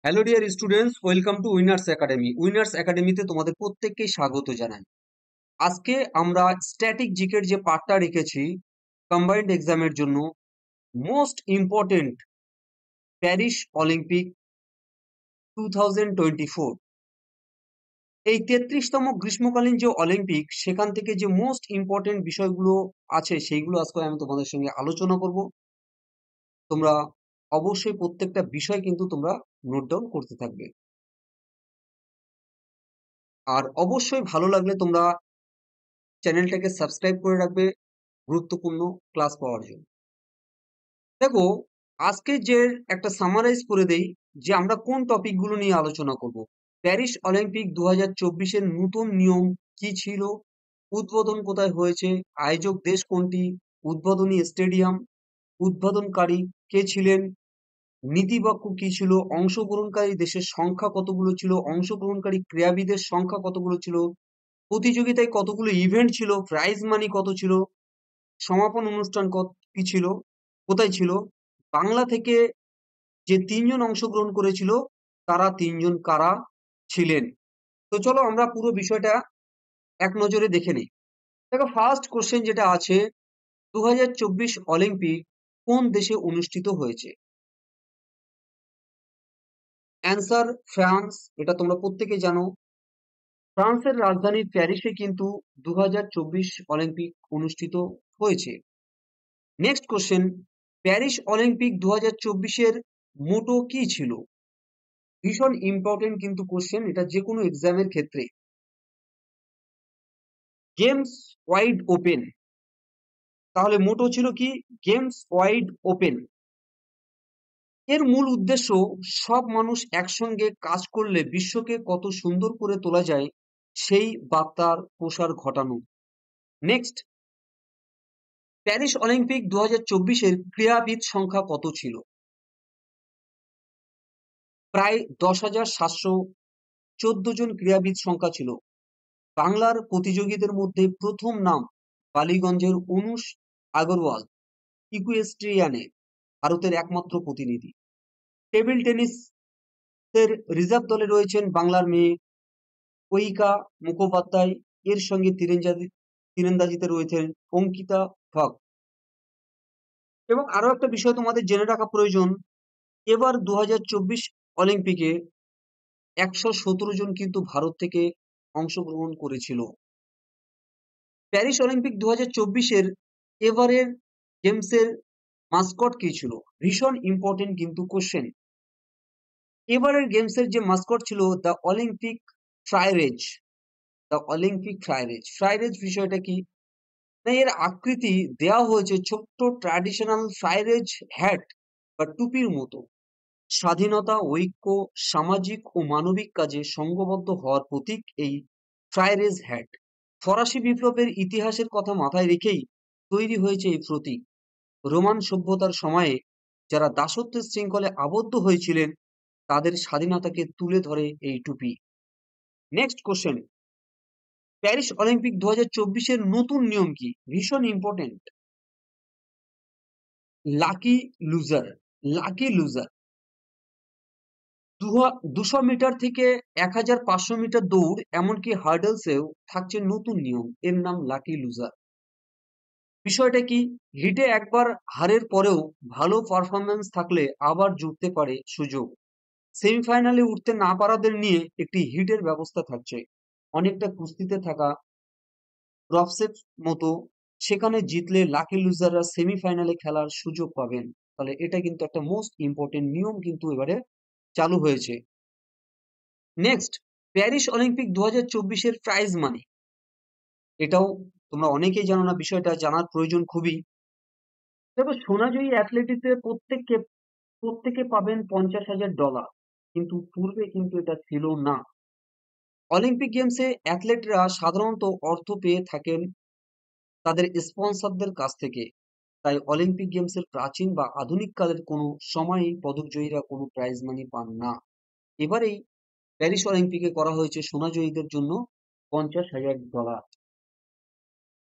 Hello dear students, welcome to winners academy. Winners একাডেমিতে তোমাদের প্রত্যেককে স্বাগত জানাই। আজকে আমরা স্ট্যাটিক জিকের যে পার্টটা রেখেছি কম্বাইন্ড এক্সামের জন্য, মোস্ট ইম্পর্টেন্ট প্যারিস অলিম্পিক 2024, এই 33তম গ্রীষ্মকালীন যে অলিম্পিক, সেখান থেকে যে মোস্ট ইম্পর্টেন্ট বিষয়গুলো আছে সেইগুলো আজকে আমি তোমাদের সঙ্গে আলোচনা করব। তোমরা অবশ্যই প্রত্যেকটা বিষয় কিন্তু তোমরা নোট ডাউন করতে থাকবে, আর অবশ্যই ভালো লাগলে তোমরা চ্যানেলটাকে সাবস্ক্রাইব করে রাখবে গুরুত্বপূর্ণ ক্লাস পাওয়ার জন্য। দেখো, আজকে যে একটা সামারাইজ করে দেই যে আমরা কোন টপিকগুলো নিয়ে আলোচনা করব। প্যারিস অলিম্পিক 2024-এর নতুন নিয়ম কি ছিল, উদ্বোধন কোথায় হয়েছে, আয়োজক দেশ কোনটি, উদ্বোধনী স্টেডিয়াম, উদ্বোধনকারী কে ছিলেন, নীতিবাক্য কি ছিল, অংশগ্রহণকারী দেশের সংখ্যা কতগুলো ছিল, অংশগ্রহণকারী ক্রীড়াবিদের সংখ্যা কতগুলো ছিল, প্রতিযোগিতায় কতগুলো ইভেন্ট ছিল, প্রাইজ মানি কত ছিল, সমাপন অনুষ্ঠান কি ছিল, কোথায় ছিল, বাংলা থেকে যে তিনজন অংশগ্রহণ করেছিল তারা তিনজন কারা ছিলেন। তো চলো আমরা পুরো বিষয়টা এক নজরে দেখে নিই। দেখো, ফার্স্ট কোশ্চেন যেটা আছে, 2024 অলিম্পিক কোন দেশে অনুষ্ঠিত হয়েছে? Answer France. এটা তোমরা প্রত্যেকে জানো। ফ্রান্সের রাজধানী প্যারিসে কিন্তু 2024 অলিম্পিক অনুষ্ঠিত হয়েছে। নেক্সট কোশ্চেন, প্যারিস অলিম্পিক 2024-এর মোটো কি ছিল? ভীষণ ইম্পর্টেন্ট কিন্তু কোশ্চেন, এটা যে কোনো এক্সামের ক্ষেত্রে। Games wide open. তাহলে মোটো ছিল কি? Games wide open. এর মূল উদ্দেশ্য, সব মানুষ একসঙ্গে কাজ করলে বিশ্বকে কত সুন্দর করে তোলা যায় সেই বার্তার প্রসার ঘটানো। নেক্সট, প্যারিস অলিম্পিক 2024-এর ক্রীড়াবিদ সংখ্যা কত ছিল? প্রায় 10,714 জন ক্রীড়াবিদ সংখ্যা ছিল। বাংলার প্রতিযোগীদের মধ্যে প্রথম নাম বালিগঞ্জের অনুষ আগরওয়াল, ইকুয়েস্ট্রিয়ানে ভারতের একমাত্র প্রতিনিধি। টেবিল টেনিসের রিজার্ভ দলে রয়েছেন বাংলার মেয়ে কৈকা মুখোপাধ্যায়, এর সঙ্গে তীরন্দাজিতে রয়েছেন অঙ্কিতা ভগ। এবং আরো একটা বিষয় তোমাদের জেনে রাখা প্রয়োজন, এবার 2024 অলিম্পিকে 117 জন কিন্তু ভারত থেকে অংশগ্রহণ করেছিল। প্যারিস অলিম্পিক 2024-এর এবারের গেমসের মাস্কট কি ছিল? ভীষণ ইম্পর্টেন্ট কিন্তু কোশ্চেন। এবারের গেমসের যে মাস্কট ছিল দ্য অলিম্পিক ট্রাইরেজ। দ্য অলিম্পিক ট্রাইরেজ, ট্রাইরেজ বিষয়টা কি? না, এর আকৃতি দেওয়া হয়েছে ছোট্ট ট্র্যাডিশনাল ট্রাইরেজ হ্যাট বা টুপির মতো। স্বাধীনতা, ঐক্য, সামাজিক ও মানবিক কাজে সংঘবদ্ধ হওয়ার প্রতীক এই ট্রাইরেজ হ্যাট। ফরাসি বিপ্লবের ইতিহাসের কথা মাথায় রেখেই তৈরি হয়েছে এই প্রতীক। রোমান সভ্যতার সময়ে যারা দাসত্বের শৃঙ্খলে আবদ্ধ হয়েছিলেন তাদের স্বাধীনতাকে তুলে ধরে এই টুপি। নেক্সট কোশ্চেন, প্যারিস অলিম্পিক 2024-এর নতুন নিয়ম কি? ভীষণ important. Lucky loser. Lucky loser 200 metre থেকে 1500 মিটার দৌড়, এমনকি হার্ডলসেও থাকছে নতুন নিয়ম, এর নাম লাকি লুজার। বিষয়টা কি? হিটে একবার হারের পরেও ভালো পারফরম্যান্স থাকলে আবার জুটতে পারে সুযোগ। সেমিফাইনালে উঠতে না পারাদের নিয়ে একটি হিটের ব্যবস্থা থাকছে, অনেকটা কুস্তিতে থাকা রফসের মতো। সেখানে জিতলে লাকি লুজাররা সেমিফাইনালে খেলার সুযোগ পাবেন। তাহলে এটা কিন্তু একটা মোস্ট ইম্পর্টেন্ট নিয়ম কিন্তু এবারে চালু হয়েছে। নেক্সট, প্যারিস অলিম্পিক 2024-এর প্রাইজ মানি। এটাও তোমরা অনেকেই জানো না, বিষয়টা জানার প্রয়োজন খুবই। দেখো, সোনাজয়ী অ্যাথলেটিক্সে প্রত্যেকে পাবেন $50,000, কিন্তু পূর্বে কিন্তু এটা ছিল না। অলিম্পিক গেমসে অ্যাথলেটরা সাধারণত অর্থ পেয়ে থাকেন তাদের স্পন্সরদের কাছ থেকে। তাই অলিম্পিক গেমসের প্রাচীন বা আধুনিক কালের কোনো সময়ই পদকজয়ীরা কোনো প্রাইজ মানি পান না। এবারেই প্যারিস অলিম্পিকে করা হয়েছে সোনাজয়ীদের জন্য $50,000।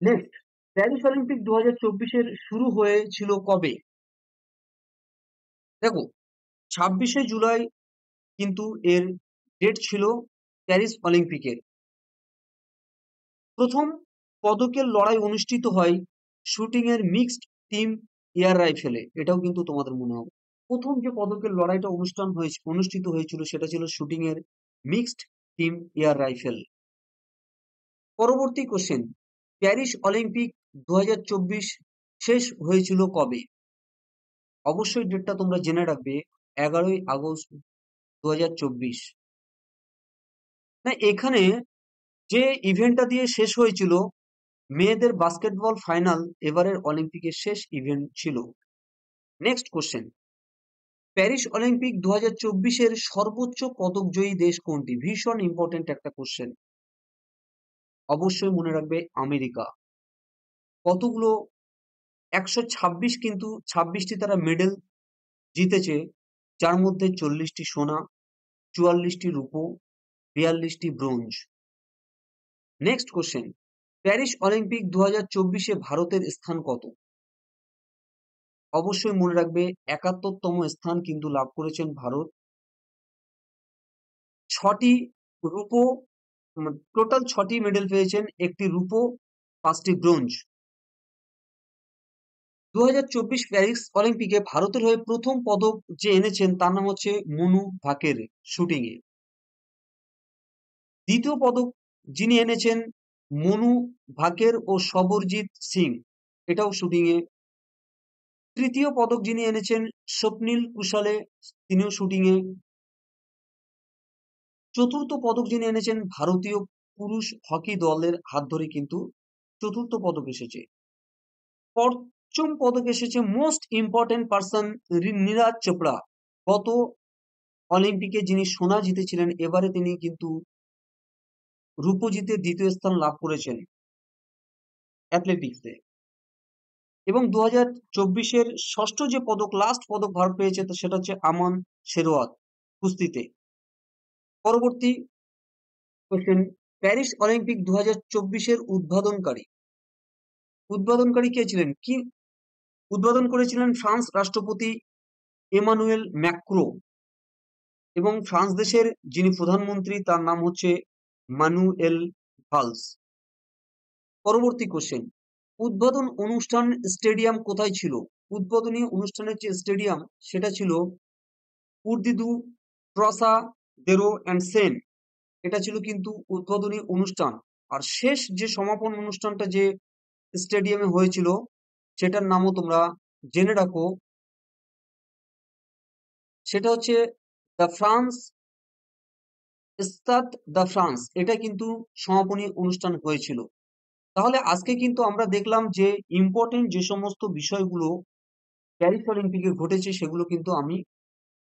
নেক্সট, প্যারিস অলিম্পিক 2024-এর শুরু হয়েছিল কবে? দেখো, 26শে জুলাই কিন্তু এর ডেট ছিল প্যারিস অলিম্পিকের। প্রথম পদকের লড়াই অনুষ্ঠিত হয় শুটিং এর মিক্সড টিম এয়ার রাইফেলে, এটাও কিন্তু তোমাদের মনে হবে। প্রথম যে পদকের লড়াইটা অনুষ্ঠিত হয়েছিল সেটা ছিল শুটিং এর মিক্সড টিম এয়ার রাইফেল। পরবর্তী কোশ্চেন, প্যারিস অলিম্পিক 2024 শেষ হয়েছিল কবে? অবশ্যই ডেটটা তোমরা জেনে রাখবে, 11ই আগস্ট 2024। না, এখানে যে ইভেন্টটা দিয়ে শেষ হয়েছিল, মেয়েদের বাস্কেটবল ফাইনাল এবারের অলিম্পিকের শেষ ইভেন্ট ছিল। নেক্সট কোশ্চেন, প্যারিস অলিম্পিক 2024-এর সর্বোচ্চ পদকজয়ী দেশ কোনটি? ভীষণ ইম্পর্টেন্ট একটা কোশ্চেন, অবশ্যই মনে রাখবে আমেরিকা। কতগুলো? 126, কিন্তু 26টি তারা মেডেল জিতেছে, যার মধ্যে 40টি সোনা, 44টি রূপো, 42টি bronze. Next question, Paris Olympic 2024-এ ভারতের স্থান কত? অবশ্যই মনে রাখবে 71তম স্থান কিন্তু লাভ করেছেন ভারত। 6টি রূপো, টোটাল 6টি মেডেল পেয়েছেন, 1টি রূপো, 5টি ব্রোঞ্জ। 2024 প্যারিস অলিম্পিকে ভারতের হয়ে প্রথম পদক যে এনেছেন তার নাম হচ্ছে মনু ভাকের, শুটিং এ। দ্বিতীয় পদক যিনি এনেছেন মনু ভাকের ও সবরজিৎ সিং, এটাও শুটিং এ। তৃতীয় পদক যিনি এনেছেন স্বপ্নিল কুশলে, তিনিও শুটিং এ। চতুর্থ পদক যিনি এনেছেন ভারতীয় পুরুষ হকি দলের হাত ধরে কিন্তু চতুর্থ পদক এসেছে। পঞ্চম পদক এসেছে most important person Neeraj Chopra, গত অলিম্পিকে যিনি সোনা জিতেছিলেন, এবারে তিনি কিন্তু রূপো জিতে দ্বিতীয় স্থান লাভ করেছেন অ্যাথলেটিক্সে। এবং 2024-এর ষষ্ঠ যে পদক, লাস্ট পদক ভারত পেয়েছে, তো সেটা হচ্ছে আমান শেরওয়াত, কুস্তিতে। পরবর্তী কোশ্চেন, প্যারিস অলিম্পিক 2024-এর উদ্বোধনকারী কে ছিলেন? কি উদ্বোধন করেছিলেন? ফ্রান্স রাষ্ট্রপতি এমানুয়েল ম্যাক্রো, এবং ফ্রান্স দেশের যিনি প্রধানমন্ত্রী তার নাম হচ্ছে মানুয়েল ভালস। পরবর্তী কোশ্চেন, উদ্বোধন অনুষ্ঠান স্টেডিয়াম কোথায় ছিল? উদ্বোধনী অনুষ্ঠানের যে স্টেডিয়াম সেটা ছিল উর্দিদু ট্রসা দেরো অ্যান্ড সেন, এটা ছিল কিন্তু উদ্বোধনী অনুষ্ঠান। আর শেষ যে সমাপন অনুষ্ঠানটা যে স্টেডিয়ামে হয়েছিল সেটার নামও তোমরা জেনে রাখো, সেটা হচ্ছে দ্য ফ্রান্স, স্টাদ দ্য ফ্রান্স, এটা কিন্তু সমাপনী অনুষ্ঠান হয়েছিল। তাহলে আজকে কিন্তু আমরা দেখলাম যে ইম্পর্টেন্ট যে সমস্ত বিষয়গুলো প্যারিস অলিম্পিকে ঘটেছে সেগুলো কিন্তু আমি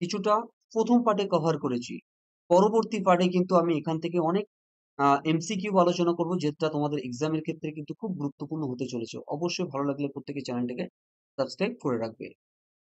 কিছুটা প্রথম পার্টে কভার করেছি। পরবর্তী পার্টে কিন্তু আমি এখান থেকে অনেক এমসিকিউ আলোচনা করব, যেটা তোমাদের এক্সামের ক্ষেত্রে কিন্তু খুব গুরুত্বপূর্ণ হতে চলেছে। অবশ্যই ভালো লাগলে প্রত্যেকে চ্যানেলটাকে সাবস্ক্রাইব করে রাখবে।